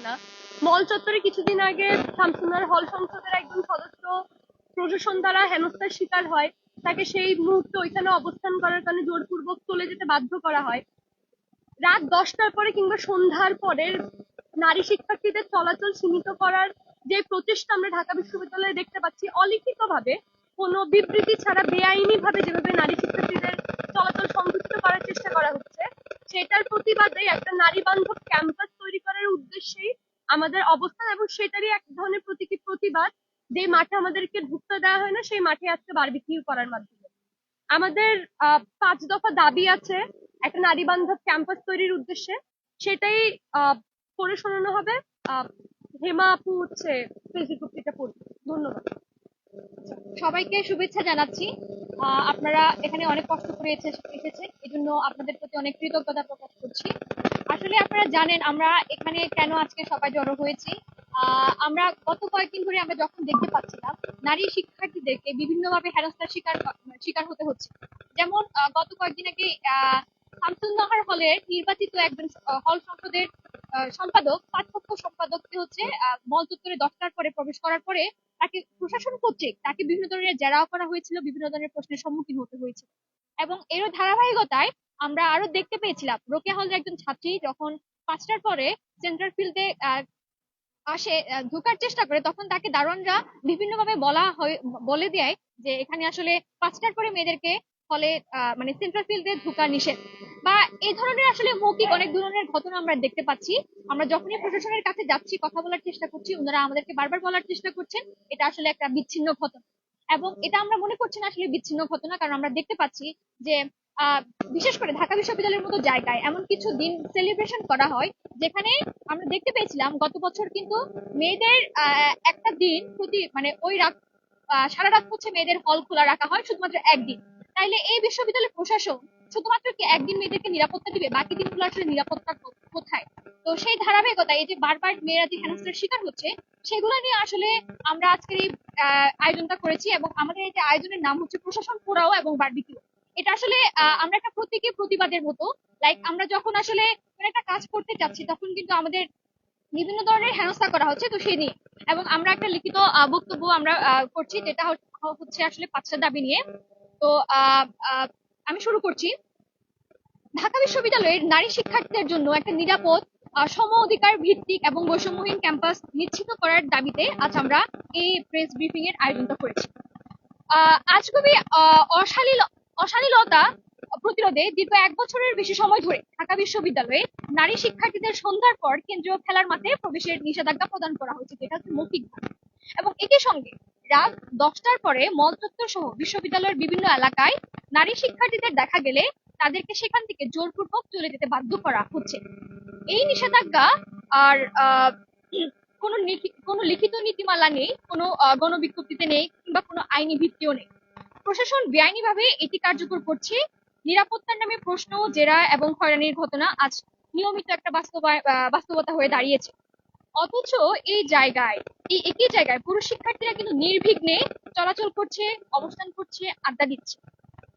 না। মল চত্বরে কিছুদিন আগে শামসুন্নাহার হল সংসদের একজন সদস্য প্রশাসন দ্বারা হেনস্থার শিকার হয়, তাকে সেই মুহূর্তে ওইখানে অবস্থান করার কারণে জোরপূর্বক চলে যেতে বাধ্য করা হয়। রাত 10টার পরে কিংবা সন্ধ্যার পরের নারী শিক্ষার্থীদের চলাচল সীমিত করার যে প্রচেষ্টা আমরা ঢাকা বিশ্ববিদ্যালয়ে দেখতে পাচ্ছি, অলিখিতভাবে কোনো বিবৃতি ছাড়া বেআইনি ভাবে যেভাবে নারী শিক্ষার্থীদের চলাচল সংকুচিত করার চেষ্টা করা হচ্ছে, সেটার প্রতিবাদে একটা নারী বান্ধব ক্যাম্পাস তৈরি করার উদ্দেশ্যেই আমাদের অবস্থান, এবং সেটারই এক ধরনের প্রতীকী প্রতিবাদ। যে মাঠে আমাদেরকে ঢুকতে দেওয়া হয় না, সেই মাঠে আজকে বারবিকিউ করার মাধ্যমে আমাদের 5 দফা দাবি আছে একটা নারী বান্ধব ক্যাম্পাস তৈরির উদ্দেশ্যে। সেটাই পড়ে শোনানো হবে। আহ, হেমা আপু হচ্ছে ফেসবুকটা পড়বে। ধন্যবাদ। সবাইকে শুভেচ্ছা জানাচ্ছি। আপনারা এখানে অনেক কষ্ট করে এসেছেন, এজন্য আপনাদের প্রতি অনেক কৃতজ্ঞতা প্রকাশ করছি। আসলে আপনারা জানেন আমরা এখানে কেন আজকে সবাই জড়ো হয়েছি। আমরা গত কয়েকদিন ধরে আমরা যখন দেখতে পাচ্ছিলাম নারী শিক্ষার্থীদেরকে বিভিন্নভাবে হেনস্থার শিকার হতে হচ্ছে। যেমন গত কয়েকদিন আগে শামসুন্নাহার হলের নির্বাচিত একজন হল সংসদের সম্পাদক, পাঠ্যক্ষ সম্পাদককে হচ্ছে মল চত্বরে 10টার পরে প্রবেশ করার পরে তাকে প্রশাসন কর্তৃক তাকে বিভিন্ন ধরনের জেরাও করা হয়েছিল, বিভিন্ন ধরনের প্রশ্নের সম্মুখীন হতে হয়েছিল। এবং এর ধারাবাহিকতায় আমরা আরো দেখতে পেয়েছিলাম রোকেয়া হলের একজন ছাত্রী যখন 5টার পরে সেন্ট্রাল ফিল্ডে আসে ঢোকার চেষ্টা করে, তখন তাকে দারোয়ানরা বিভিন্নভাবে বলে দেয় যে এখানে আসলে 5টার পরে মেয়েদেরকে হলে মানে সেন্ট্রাল ফিল্ডে ঢোকা নিষেধ। বা এই ধরনের আসলে মৌখিক অনেক ধরনের ঘটনা আমরা দেখতে পাচ্ছি। আমরা যখনই প্রশাসনের কাছে যাচ্ছি, কথা বলার চেষ্টা করছি, ওনারা আমাদেরকে বারবার বলার চেষ্টা করছেন এটা আসলে একটা বিচ্ছিন্ন ঘটনা। এবং এটা আমরা মনে করছি না আসলে বিচ্ছিন্ন ঘটনা, কারণ আমরা দেখতে পাচ্ছি যে আহ বিশেষ করে ঢাকা বিশ্ববিদ্যালয়ের মতো জায়গায় এমন কিছু দিন সেলিব্রেশন করা হয় যেখানে আমরা দেখতে পেয়েছিলাম গত বছর কিন্তু মেয়েদের একটা দিন প্রতি মানে ওই রাত সারা রাত হচ্ছে মেয়েদের হল খোলা রাখা হয় শুধুমাত্র একদিন। তাইলে এই বিশ্ববিদ্যালয় প্রশাসন শুধুমাত্র কি একদিন মেয়েদেরকে নিরাপত্তা দিবে, বাকি দিনগুলো আসলে নিরাপত্তা কোথায়? তো সেই ধারাবাহিকতা এই যে বারবার মেয়েরা যে হেনস্থার শিকার হচ্ছে, সেগুলো নিয়ে আসলে আমরা আজকের এই আয়োজনটা করেছি। এবং আমাদের এই যে আয়োজনের নাম হচ্ছে প্রশাসন পোড়াও এবং বারবিকিউ। এটা আসলে আমরা একটা প্রতীকী প্রতিবাদের মতো, লাইক আমরা যখন আসলে কোনো একটা কাজ করতে চাচ্ছি তখন কিন্তু আমাদের বিভিন্ন ধরনের হেনস্থা করা হচ্ছে, তো সেই নিয়ে। এবং আমরা একটা লিখিত বক্তব্য আমরা করছি, যেটা হচ্ছে আসলে 5টা দাবি নিয়ে। তো আহ, আহ, আমি শুরু করছি। ঢাকা বিশ্ববিদ্যালয়ের নারী শিক্ষার্থীদের জন্য একটা নিরাপদ, সম অধিকার ভিত্তিক এবং বৈষম্যহীন ক্যাম্পাস নিশ্চিত করার দাবিতে আজ আমরা এই প্রেস ব্রিফিং এর আয়োজনটা করেছি। আজগুবি অশালীলতা প্রতিরোধে দীর্ঘ 1 বছরের বেশি সময় ধরে ঢাকা বিশ্ববিদ্যালয়ে নারী শিক্ষার্থীদের সন্ধ্যার পর কেন্দ্রীয় খেলার মাঠে প্রবেশের নিষেধাজ্ঞা প্রদান করা হয়েছে, যেটা হচ্ছে মৌখিকভাবে। এবং একই সঙ্গে রাত 10টার পরে মল চত্বর সহ বিশ্ববিদ্যালয়ের বিভিন্ন এলাকায় নারী শিক্ষার্থীদের দেখা গেলে তাদেরকে সেখান থেকে জোরপূর্বক চলে যেতে বাধ্য করা হচ্ছে। এই নিষেধাজ্ঞা আর কোনো লিখিত নীতিমালা নেই, কোনো গণবিজ্ঞপ্তিতে নেই, কিংবা কোনো আইনি ভিত্তিও নেই। প্রশাসন বেআইনিভাবে এটি কার্যকর করছে। নিরাপত্তার নামে প্রশ্ন, জেরা এবং হয়রানির ঘটনা আজ নিয়মিত একটা বাস্তবতা হয়ে দাঁড়িয়েছে। অথচ এই একই জায়গায় পুরুষ শিক্ষার্থীরা কিন্তু নির্বিঘ্নে চলাচল করছে, অবস্থান করছে, আড্ডা দিচ্ছে।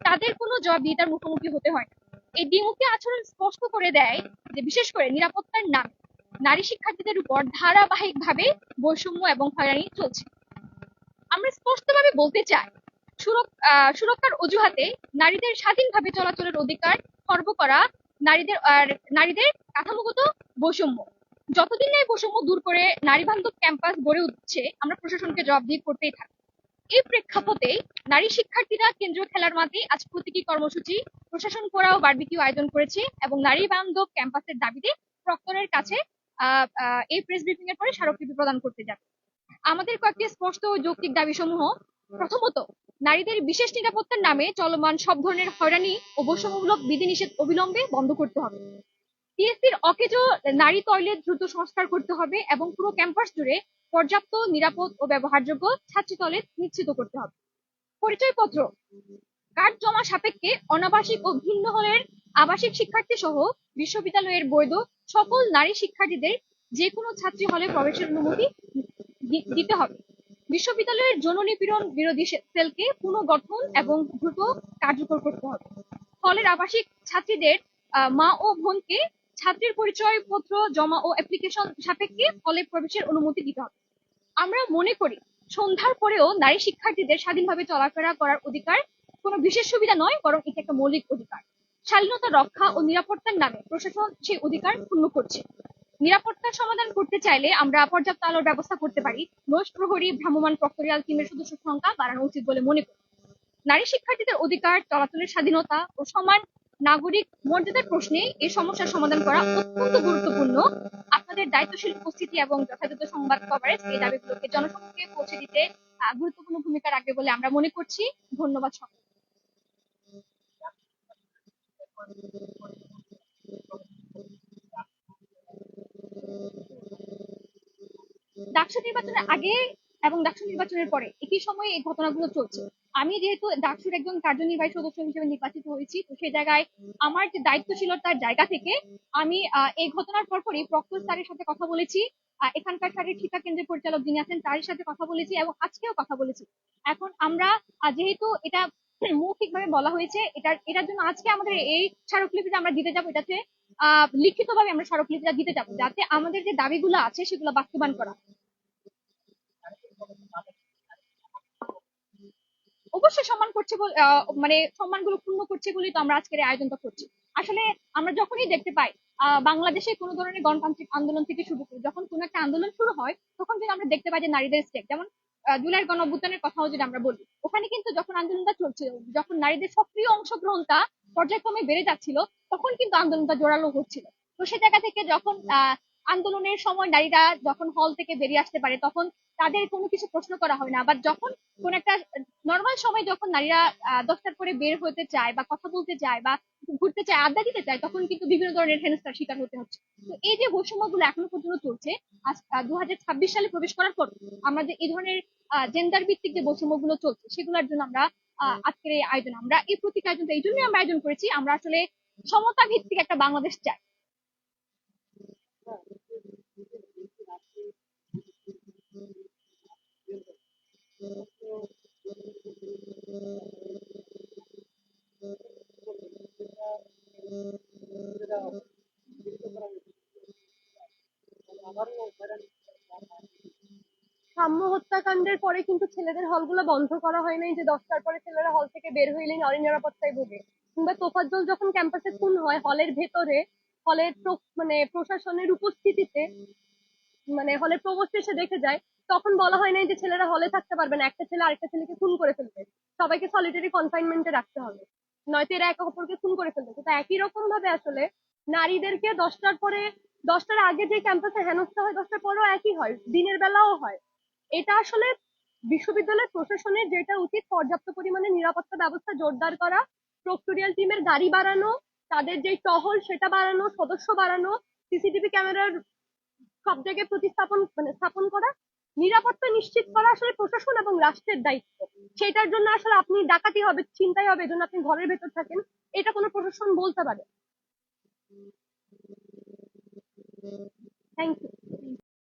তাদের কোনো জবাবদিহিতার মুখোমুখি হতে হয় না। এই দ্বিমুখী আচরণ স্পষ্ট করে দেয় যে বিশেষ করে নিরাপত্তার নামে নারী শিক্ষার্থীদের উপর ধারাবাহিকভাবে বৈষম্য এবং হয়রানি চলছে। আমরা স্পষ্টভাবে বলতে চাই, সুরক্ষার অজুহাতে নারীদের স্বাধীনভাবে চলাচলের অধিকার খর্ব করা, নারীদের কাঠামোগত বৈষম্য। যতদিন না এই বৈষম্য দূর করে নারী বান্ধব ক্যাম্পাস গড়ে উঠছে, আমরা প্রশাসনকে জবাবদিহি করতেই থাকবো। এই প্রেক্ষাপটে নারী শিক্ষার্থীরা কেন্দ্রীয় খেলার মাঠে আজ প্রতীকী কর্মসূচি, প্রশাসন করাও বারবিকিউ আয়োজন করেছে এবং নারী বান্ধব ক্যাম্পাসের দাবিতে প্রক্টরের কাছে এই প্রেস ব্রিফিং এর পরে স্মারকলিপি প্রদান করতে যাবে। আমাদের কয়েকটি স্পষ্ট ও যৌক্তিক দাবি সমূহ: প্রথমত, নারীদের বিশেষ নিরাপত্তার নামে চলমান সব ধরনের হয়রানি ও বৈষম্যমূলক বিধিনিষেধ অবিলম্বে বন্ধ করতে হবে। টিএসসির অকেজো নারী টয়লেট দ্রুত সংস্কার করতে হবে এবং পুরো ক্যাম্পাস জুড়ে পর্যাপ্ত, নিরাপদ ও ব্যবহারযোগ্য ছাত্রী টয়লেট নিশ্চিত করতে হবে। পরিচয়পত্র কার্ড জমা সাপেক্ষে অনাবাসিক ও ভিন্ন হলের আবাসিক শিক্ষার্থী সহ বিশ্ববিদ্যালয়ের বৈধ সকল নারী শিক্ষার্থীদের যে কোনো ছাত্রী হলে প্রবেশের অনুমতি দিতে হবে। বিশ্ববিদ্যালয়ের যৌন নিপীড়ন বিরোধী সেলকে পুনর্গঠন এবং দ্রুত কার্যকর করতে হবে। হলের আবাসিক ছাত্রীদের মা ও বোনকে ছাত্রীর পরিচয়পত্র জমা ও অ্যাপ্লিকেশন সাপেক্ষে হলে প্রবেশের অনুমতি দিতে হবে। আমরা মনে করি সন্ধ্যার পরেও নারী শিক্ষার্থীদের স্বাধীনভাবে চলাফেরা করার অধিকার কোনো বিশেষ সুবিধা নয়, বরং এটা একটা মৌলিক অধিকার। স্বাধীনতা রক্ষা ও নিরাপত্তার নামে প্রশাসন সেই অধিকার ক্ষুণ্ণ করছে। নিরাপত্তার সমাধান করতে চাইলে আমরা পর্যাপ্ত আলোর ব্যবস্থা করতে পারি। রোজ প্রহরী ভ্রাম্যমাণ প্রক্টোরিয়াল টিমের সদস্য সংখ্যা বাড়ানো উচিত বলে মনে করি। নারী শিক্ষার্থীদের অধিকার, চলাচলের স্বাধীনতা ও সমান নাগরিক মর্যাদার প্রশ্নে এই সমস্যার সমাধান করা অত্যন্ত গুরুত্বপূর্ণ। আপনাদের দায়িত্বশীল উপস্থিতি এবং যথাযথ সংবাদ কভারেজ এই দাবিগুলোকে জনসমক্ষে পৌঁছে দিতে গুরুত্বপূর্ণ ভূমিকা রাখবে বলে আমরা মনে করছি। ধন্যবাদ সকলকে। ডাকসু নির্বাচনের আগে এবং ডাকসু নির্বাচনের পরে একই সময়ে এই ঘটনাগুলো চলছে। আমি যেহেতু ডাকসুর একজন কার্যনির্বাহী সদস্য হিসেবে নির্বাচিত হয়েছি, তো সেই জায়গায় আমার যে দায়িত্বশীলতার জায়গা থেকে আমি এই ঘটনার পরপরই প্রক্টর স্যারের সাথে কথা বলেছি। এখানকার শারীরিক শিক্ষা কেন্দ্রের পরিচালক যিনি আছেন তার সাথে কথা বলেছি এবং আজকেও কথা বলেছি। এখন আমরা যেহেতু এটা মৌখিকভাবে বলা হয়েছে, এটার জন্য আজকে আমাদের এই স্মারকলিপিটা আমরা দিতে যাবো, এটাতে লিখিতভাবে আমরা স্মারকলিপিটা দিতে যাবো, যাতে আমাদের যে দাবিগুলো আছে সেগুলো বাস্তবায়ন করা। অবশ্যই সম্মান করছে মানে সম্মানগুলো ক্ষুণ্ণ করছে বলেই তো আমরা আজকের এই আয়োজনটা করছি। আসলে আমরা যখনই দেখতে পাই বাংলাদেশে কোনো ধরনের গণতান্ত্রিক আন্দোলন থেকে শুরু করে যখন কোনো একটা আন্দোলন শুরু হয়, তখন কিন্তু আমরা দেখতে পাই যে নারীদের স্টেক, যেমন জুলাইয়ের গণ অভ্যুত্থানের কথাও যদি আমরা বলি, ওখানে কিন্তু যখন আন্দোলনটা চলছিল, যখন নারীদের সক্রিয় অংশগ্রহণটা পর্যায়ক্রমে বেড়ে যাচ্ছিল, তখন কিন্তু আন্দোলনটা জোরালো হচ্ছিল। তো সে জায়গা থেকে যখন আন্দোলনের সময় নারীরা যখন হল থেকে বেরিয়ে আসতে পারে, তখন তাদের কোনো কিছু প্রশ্ন করা হয় না। আবার যখন কোন একটা নর্মাল সময় যখন নারীরা 10টার পরে বের হতে চায় বা কথা বলতে চায় বা ঘুরতে চায়, আড্ডা দিতে চায়, তখন কিন্তু বিভিন্ন ধরনের হেনস্থার শিকার হতে হচ্ছে। তো এই যে বৈষম্যগুলো এখনো পর্যন্ত চলছে, আজ 2026 সালে প্রবেশ করার পর আমরা যে এই ধরনের জেন্ডার ভিত্তিক যে বৈষম্যগুলো চলছে, সেগুলোর জন্য আমরা আজকের এই আয়োজন, আমরা এই প্রতীক আয়োজনটা এই জন্যই আমরা আয়োজন করেছি। আমরা আসলে সমতা ভিত্তিক একটা বাংলাদেশ চাই। সাম্য হত্যাকাণ্ডের পরে কিন্তু ছেলেদের হলগুলো বন্ধ করা হয় নাই যে 10টার পরে ছেলেরা হল থেকে বের হইলেই নারী নিরাপত্তায় ভোগে। কিংবা তোফাজ্জল যখন ক্যাম্পাসে খুন হয় হলের ভেতরে, হলের মানে প্রশাসনের উপস্থিতিতে, মানে হলের প্রভোস্ট এসে দেখে যায়, তখন বলা হয় নাই যে ছেলেরা হলে থাকতে পারবে না, একটা ছেলে আরেকটা ছেলেকে খুন করে ফেলবে, সবাইকে সলিটারি কনফাইনমেন্টে রাখতে হবে, নয়তো এরা একে অপরকে খুন করে ফেলবে। তো একই রকম ভাবে আসলে নারীদেরকে 10টার পরে, 10টার আগে যে ক্যাম্পাসে হেনস্থা হয় 10টার পরেও একই হয়, দিনের বেলাও হয়। এটা আসলে বিশ্ববিদ্যালয় প্রশাসনের যেটা উচিত, পর্যাপ্ত পরিমাণে নিরাপত্তা ব্যবস্থা জোরদার করা, প্রক্টোরিয়াল টিমের গাড়ি বাড়ানো, তাদের যে টহল সেটা বাড়ানো, সদস্য বাড়ানো, সিসিটিভি ক্যামেরার সব জায়গায় প্রতিস্থাপন মানে স্থাপন করা, নিরাপত্তা নিশ্চিত করা আসলে প্রশাসন এবং রাষ্ট্রের দায়িত্ব। সেটার জন্য আসলে আপনি ডাকাতি হবে, চিন্তাই হবে, এজন্য আপনি ঘরের ভেতর থাকেন, এটা কোনো প্রশাসন বলতে পারে? Thank you.